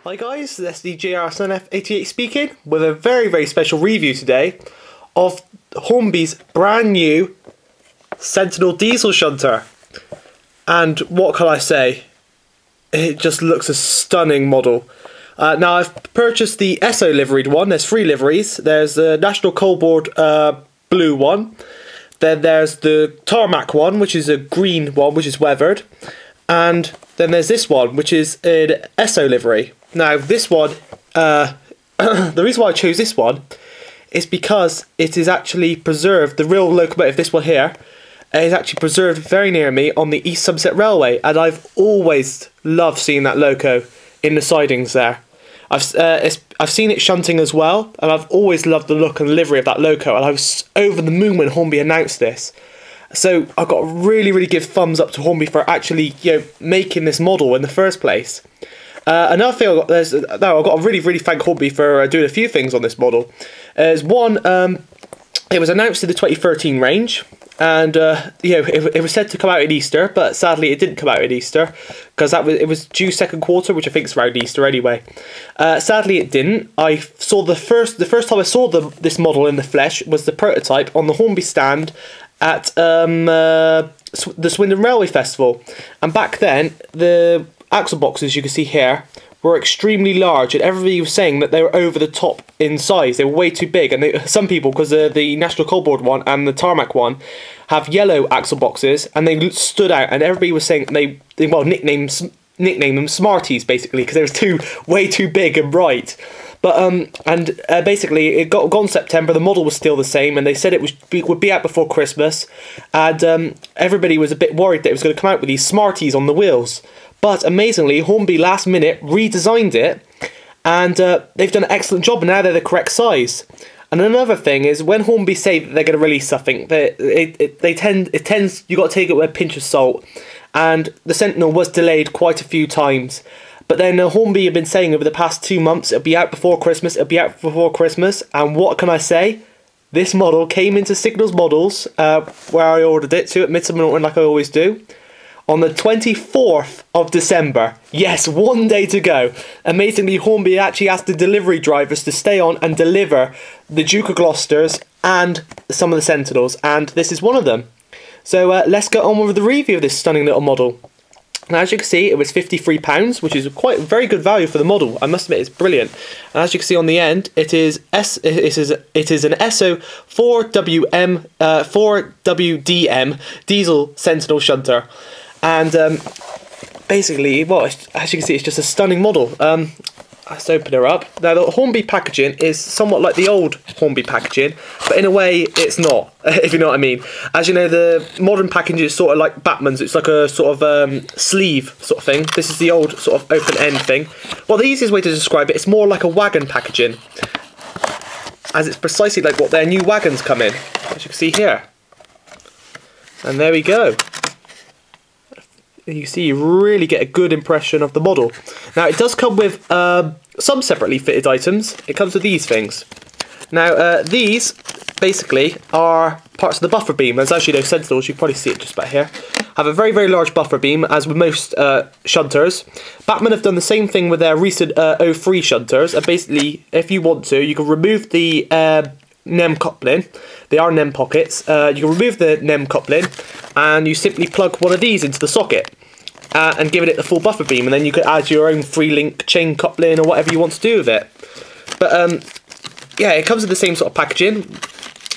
Hi guys, this is the GR7F88 speaking with a very special review today of Hornby's brand new Sentinel Diesel Shunter. And what can I say? It just looks a stunning model. Now I've purchased the ESSO liveried one. There's 3 liveries. There's the National Coalboard blue one. Then there's the tarmac one, which is a green one, which is weathered. And then there's this one, which is an ESSO livery. Now this one, the reason why I chose this one is because it is actually preserved, the real locomotive, this one here, is actually preserved very near me on the East Somerset Railway, and I've always loved seeing that loco in the sidings there. I've seen it shunting as well, and I've always loved the look and livery of that loco, and I was over the moon when Hornby announced this. So I've got to really give thumbs up to Hornby for actually, making this model in the first place. Another thing I've got to really thank Hornby for doing a few things on this model. There's one, it was announced in the 2013 range, and it was said to come out in Easter, but sadly it didn't come out in Easter because it was due second quarter, which I think is around Easter anyway. Sadly it didn't. I saw the first time I saw this model in the flesh was the prototype on the Hornby stand at the Swindon Railway Festival, and back then the axle boxes you can see here were extremely large, and everybody was saying that they were over the top in size. They were way too big, and some people, because the National Coalboard one and the tarmac one have yellow axle boxes, and they stood out, and everybody was saying they nicknamed them Smarties basically because they were way too big and bright. But basically it got in September. The model was still the same, and they said it would be out before Christmas, and everybody was a bit worried that it was going to come out with these Smarties on the wheels. But amazingly, Hornby last minute redesigned it, and they've done an excellent job, and now they're the correct size. And another thing is, when Hornby say that they're going to release something, you got to take it with a pinch of salt. And the Sentinel was delayed quite a few times. But then Hornby have been saying over the past 2 months, it'll be out before Christmas, and what can I say? This model came into Signals Models, where I ordered it to at Midsummer Norton, like I always do, on the 24th of December. Yes, 1 day to go. Amazingly, Hornby actually asked the delivery drivers to stay on and deliver the Duke of Gloucesters and some of the Sentinels, and this is one of them. So let's get on with the review of this stunning little model. Now, as you can see, it was £53, which is quite very good value for the model. I must admit, it's brilliant. And as you can see on the end, it is an ESSO 4WDM Diesel Sentinel Shunter. And basically, well, as you can see, it's just a stunning model. Let's open her up. Now, the Hornby packaging is somewhat like the old Hornby packaging, but in a way, it's not, if you know what I mean. As you know, the modern packaging is sort of like Batman's. It's like a sort of sleeve sort of thing. This is the old sort of open end thing. Well, the easiest way to describe it, it's more like a wagon packaging, as it's precisely like what their new wagons come in, as you can see here. And there we go. You see, you really get a good impression of the model. Now, it does come with some separately fitted items. It comes with these things. Now, these basically are parts of the buffer beam. As you know, Sentinels, you can probably see it just about here, have a very large buffer beam, as with most shunters. Batman have done the same thing with their recent 03 shunters. And basically, if you want to, you can remove the NEM coupling. They are NEM pockets. You can remove the NEM coupling, and you simply plug one of these into the socket and give it the full buffer beam, and then you could add your own 3-link chain coupling or whatever you want to do with it. But yeah, it comes with the same sort of packaging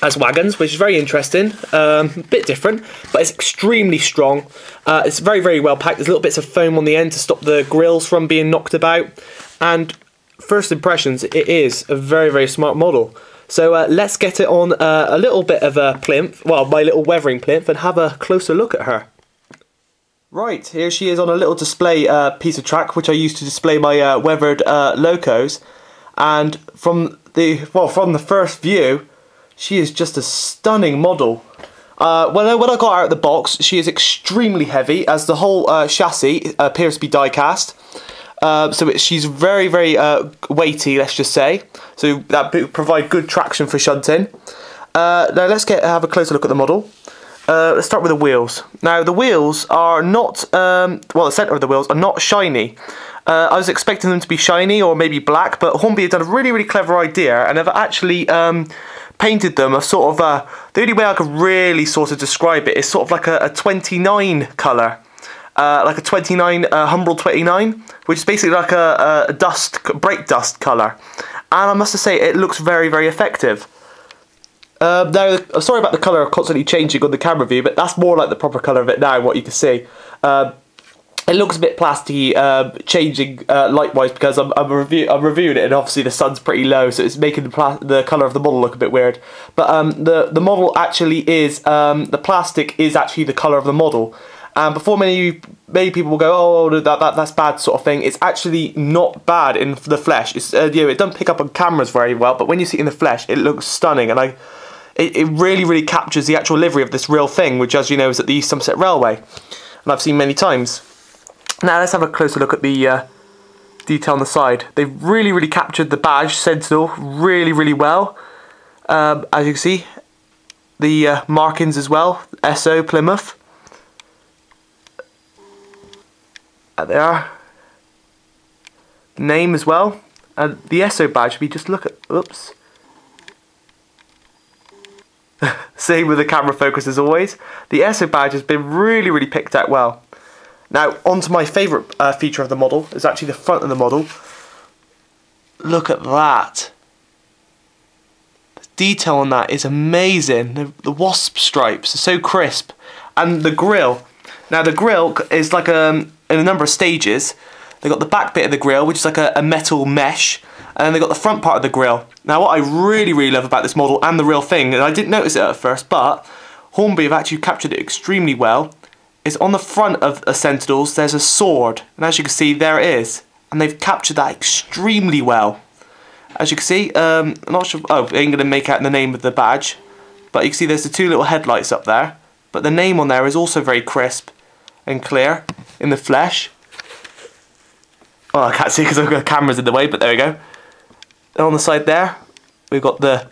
as wagons, which is very interesting. A bit different, but it's extremely strong. It's very well packed. There's little bits of foam on the end to stop the grills from being knocked about. And first impressions, it is a very smart model. So let's get it on a little bit of a plinth, well, my little weathering plinth, and have a closer look at her. Right, here she is on a little display piece of track, which I use to display my weathered locos. And from the first view, she is just a stunning model. When I got her out of the box, she is extremely heavy, as the whole chassis appears to be die-cast. She's very weighty, let's just say. So that will provide good traction for shunting. Now let's have a closer look at the model. Let's start with the wheels. Now the wheels are not, well, the centre of the wheels are not shiny. I was expecting them to be shiny or maybe black, but Hornby have done a really clever idea and have actually painted them a sort of the only way I could really sort of describe it is sort of like a 29 colour. Like a 29, Humbrol 29, which is basically like a brake dust colour. And I must say, it looks very effective. Now, sorry about the colour constantly changing on the camera view, but that's more like the proper colour of it now, what you can see. It looks a bit plasticky, changing light-wise because I'm reviewing it, and obviously the sun's pretty low, so it's making the colour of the model look a bit weird. But the model actually is, the plastic is actually the colour of the model. And before many people will go, oh, that's bad sort of thing, it's actually not bad in the flesh. It's, it doesn't pick up on cameras very well, but when you see it in the flesh, it looks stunning, and it really captures the actual livery of this real thing, which, as you know, is at the East Somerset Railway, and I've seen many times. Now let's have a closer look at the detail on the side. They've really captured the badge Sentinel really well. As you can see, the markings as well, ESSO Plymouth. There they are. The name as well, and the ESSO badge. If you just look at, oops. Same with the camera focus as always. The ESSO badge has been really picked out well. Now, onto my favourite feature of the model is actually the front of the model. Look at that. The detail on that is amazing. The wasp stripes are so crisp, and the grille. Now, the grille is like in a number of stages. They've got the back bit of the grille, which is like a metal mesh, and then they've got the front part of the grille. Now, what I really love about this model and the real thing, and I didn't notice it at first, but Hornby have actually captured it extremely well, is on the front of a Sentinels there's a sword, and as you can see, there it is, and they've captured that extremely well. As you can see, I'm not sure, I ain't going to make out the name of the badge, but you can see there's the two little headlights up there, but the name on there is also very crisp and clear in the flesh. Oh, I can't see because I've got cameras in the way, but there we go. And on the side there, we've got the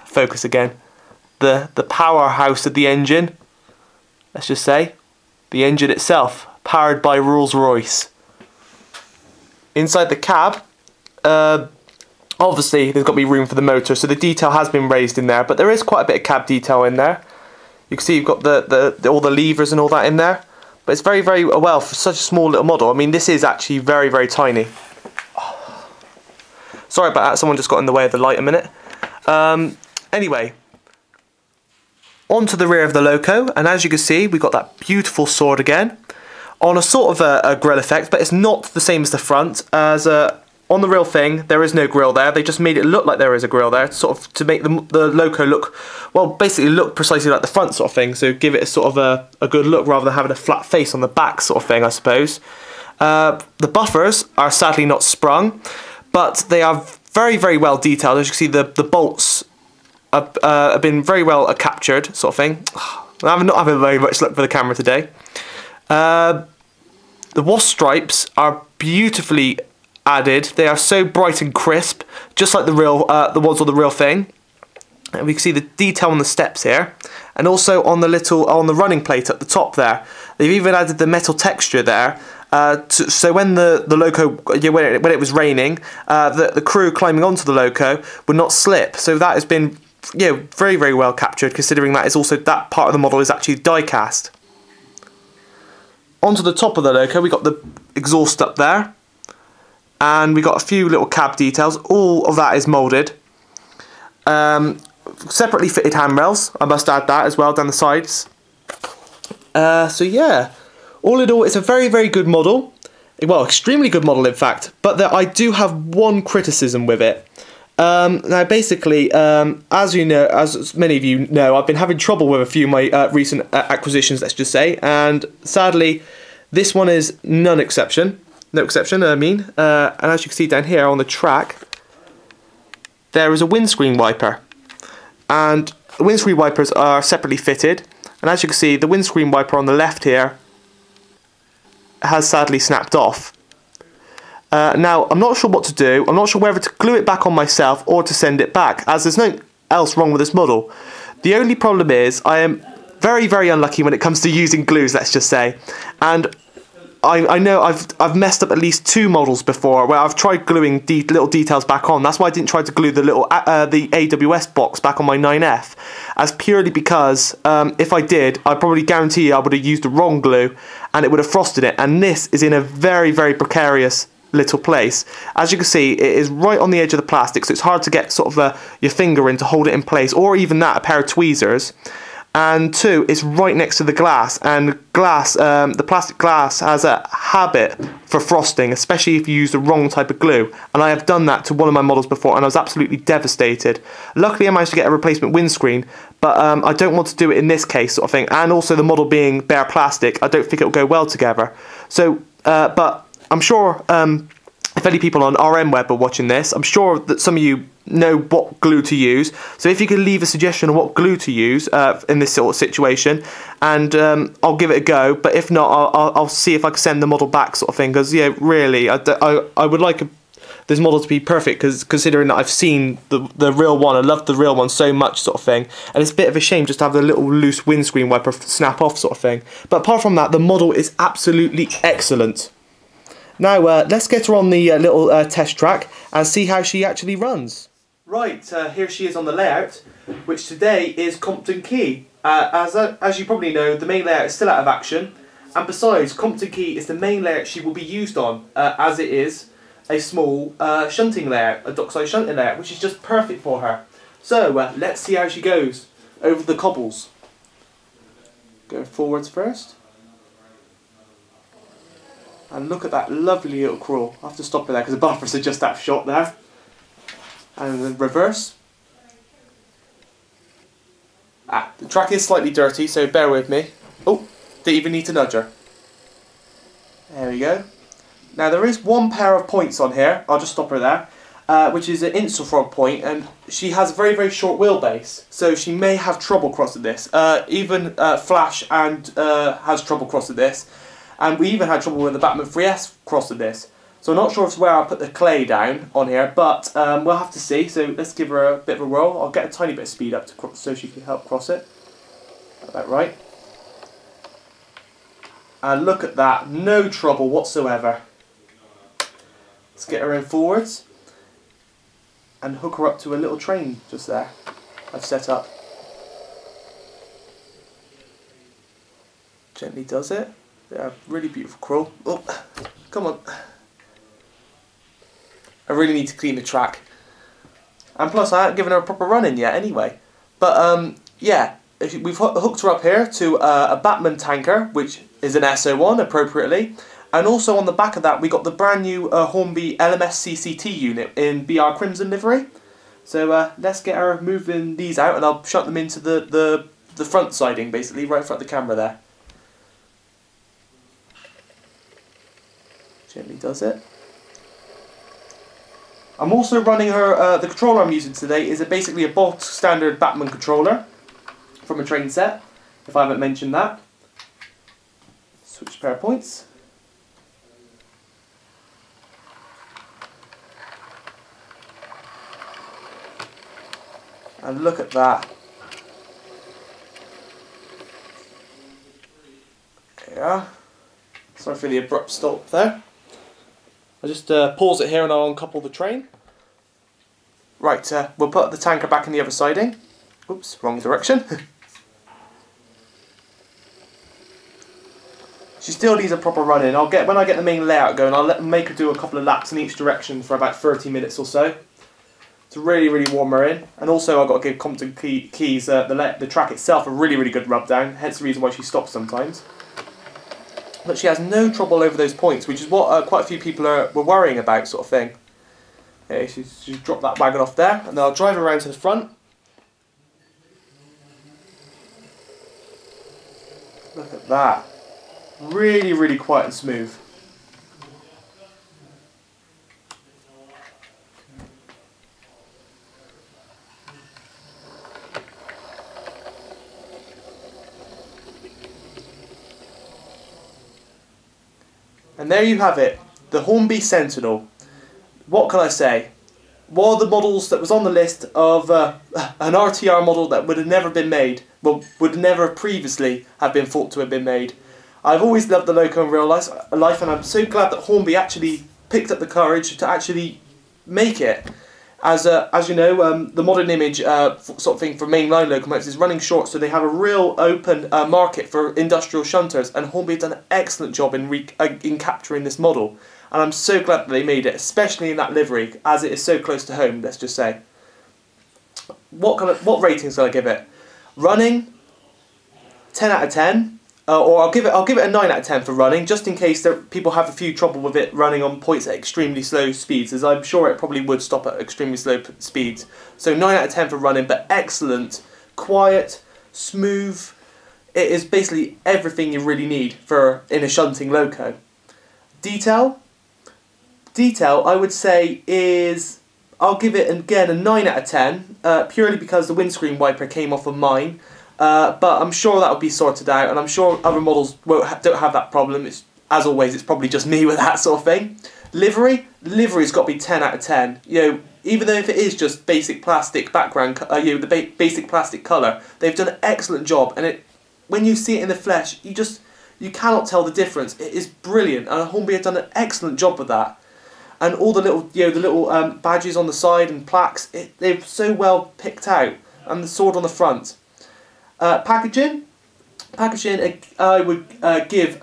focus again, the powerhouse of the engine. Let's just say, the engine itself, powered by Rolls-Royce. Inside the cab, obviously there's got to be room for the motor, so the detail has been raised in there, but there is quite a bit of cab detail in there. You can see you've got all the levers and all that in there, but it's very well for such a small little model. I mean, this is actually very tiny. Sorry about that, someone just got in the way of the light a minute. Anyway, onto the rear of the loco, and as you can see, we've got that beautiful sword again, on a sort of a grille effect, but it's not the same as the front, as on the real thing, there is no grille there. They just made it look like there is a grille there, sort of to make the loco look, well, basically look precisely like the front sort of thing, so give it a sort of a good look rather than having a flat face on the back sort of thing, I suppose. The buffers are sadly not sprung, but they are very well detailed. As you can see, the bolts have been very well captured, sort of thing. I'm not having very much luck for the camera today. The wasp stripes are beautifully added. They are so bright and crisp, just like the ones on the real thing. And we can see the detail on the steps here, and also on the running plate at the top there. They've even added the metal texture there. So when the loco, when it was raining, the crew climbing onto the loco would not slip. So that has been very well captured, considering that is also that part of the model is actually die cast. Onto the top of the loco, we got the exhaust up there, and we got a few little cab details. All of that is moulded. Separately fitted handrails, I must add that as well down the sides. So yeah, all in all, it's a very good model. Well, extremely good model in fact, but I do have one criticism with it. Now basically, as you know, as many of you know, I've been having trouble with a few of my recent acquisitions, let's just say, and sadly this one is no exception, I mean, and as you can see down here on the track, there is a windscreen wiper, and the windscreen wipers are separately fitted, and as you can see, the windscreen wiper on the left here has sadly snapped off. Now, I'm not sure what to do. I'm not sure whether to glue it back on myself or to send it back, as there's nothing else wrong with this model. The only problem is I am very unlucky when it comes to using glues, let's just say. And I know I've messed up at least 2 models before where I've tried gluing little details back on. That's why I didn't try to glue the little the AWS box back on my 9F, as purely because if I did, I probably guarantee you I would have used the wrong glue and it would have frosted it. And this is in a very, very precarious little place. As you can see, it is right on the edge of the plastic, so it's hard to get sort of your finger in to hold it in place, or even that, a pair of tweezers. And 2, it's right next to the glass, and glass, the plastic glass has a habit for frosting, especially if you use the wrong type of glue. And I have done that to one of my models before, and I was absolutely devastated. Luckily, I managed to get a replacement windscreen, but I don't want to do it in this case, sort of thing. And also, the model being bare plastic, I don't think it'll go well together. So, but I'm sure if any people on RM Web are watching this, I'm sure that some of you know what glue to use. So if you could leave a suggestion on what glue to use in this sort of situation, and I'll give it a go. But if not, I'll see if I can send the model back, sort of thing. Because yeah, really, I would like this model to be perfect, because considering that I've seen the real one, I love the real one so much, sort of thing. And it's a bit of a shame just to have the little loose windscreen wiper snap off, sort of thing. But apart from that, the model is absolutely excellent. Now let's get her on the little test track and see how she actually runs. Right, here she is on the layout, which today is Compton Quay. As you probably know, the main layout is still out of action, and besides, Compton Quay is the main layout she will be used on, as it is a small shunting layout, a dockside shunting layout, which is just perfect for her. So let's see how she goes over the cobbles. Go forwards first. And look at that lovely little crawl. I have to stop it there because the buffers are just out of shot there. And then reverse. The track is slightly dirty, so bear with me. Oh, didn't even need to nudge her. There we go. Now there is one pair of points on here. I'll just stop her there. Which is an Insulfrog point, and she has a very, very short wheelbase, so she may have trouble crossing this. Even Flash and has trouble crossing this. And we even had trouble with the Batman 3S crossing this. So I'm not sure if it's where I'll put the clay down on here, but we'll have to see. So let's give her a bit of a roll. I'll get a tiny bit of speed up to so she can help cross it. Got that right. And look at that, no trouble whatsoever. Let's get her in forwards and hook her up to a little train just there I've set up. Gently does it. Yeah, really beautiful crawl. Oh, come on. I really need to clean the track. And plus I haven't given her a proper run in yet anyway. But yeah, we've hooked her up here to a Batman tanker, which is an ESSO one appropriately. And also on the back of that we got the brand new Hornby LMS CCT unit in BR Crimson livery. So let's get her moving these out, and I'll shunt them into the front siding, basically, right in front of the camera there. Gently does it. I'm also running her, the controller I'm using today is basically a bolt standard Batman controller from a train set, if I haven't mentioned that. Switch pair of points. And look at that. There you are. Sorry for the abrupt stop there. I'll just pause it here and I'll uncouple the train. Right, we'll put the tanker back in the other siding. Oops, wrong direction. She still needs a proper run in. When I get the main layout going, I'll make her do a couple of laps in each direction for about 30 minutes or so. To really, really warm her in. And also I've got to give Compton Quays, the track itself, a really, really good rub down, hence the reason why she stops sometimes. But she has no trouble over those points, which is what quite a few people were worrying about, sort of thing. Okay, she's dropped that wagon off there, and then I'll drive her around to the front. Look at that. Really, really quiet and smooth. And there you have it, the Hornby Sentinel. What can I say? One of the models that was on the list of an RTR model that would have never been made, well, would never previously have been thought to have been made. I've always loved the loco in real life, and I'm so glad that Hornby actually picked up the courage to actually make it. As you know, the modern image sort of thing for mainline locomotives is running short, so they have a real open market for industrial shunters, and Hornby have done an excellent job in capturing this model. And I'm so glad that they made it, especially in that livery, as it is so close to home, let's just say. What ratings will I give it? Running, 10 out of 10. Or I'll give it a 9 out of 10 for running, just in case people have a few trouble with it running on points at extremely slow speeds, as I'm sure it probably would stop at extremely slow speeds. So 9 out of 10 for running, but excellent, quiet, smooth. It is basically everything you really need in a shunting loco. Detail, I would say is, I'll give it again a 9 out of 10, purely because the windscreen wiper came off of mine. But I'm sure that will be sorted out, and I'm sure other models don't have that problem. As always, it's probably just me with that sort of thing. Livery's got to be 10 out of 10. You know, even though if it is just basic plastic background, the basic plastic colour, they've done an excellent job. And when you see it in the flesh, you cannot tell the difference. It is brilliant, and Hornby have done an excellent job with that. And all the little badges on the side and plaques, they're so well picked out, and the sword on the front. Packaging, I would give.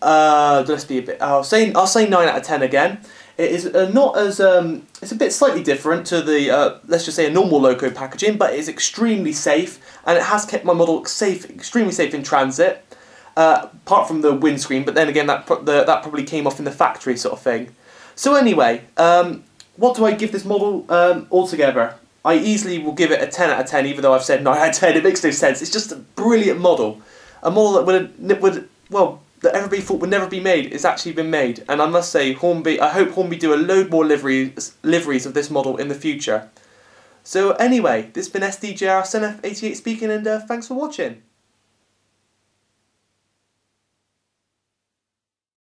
Let's be a bit. I'll say 9 out of 10 again. It is not as it's a bit slightly different to the let's just say a normal loco packaging, but it is extremely safe, and it has kept my model extremely safe in transit. Apart from the windscreen, but then again that probably came off in the factory sort of thing. So anyway, what do I give this model altogether? I easily will give it a 10 out of 10, even though I've said 9 out of 10. It makes no sense. It's just a brilliant model. A model that everybody thought would never be made. It's actually been made. And I must say, Hornby, I hope Hornby do a load more liveries of this model in the future. So anyway, this has been SDJR Sentinel 88 speaking, and thanks for watching.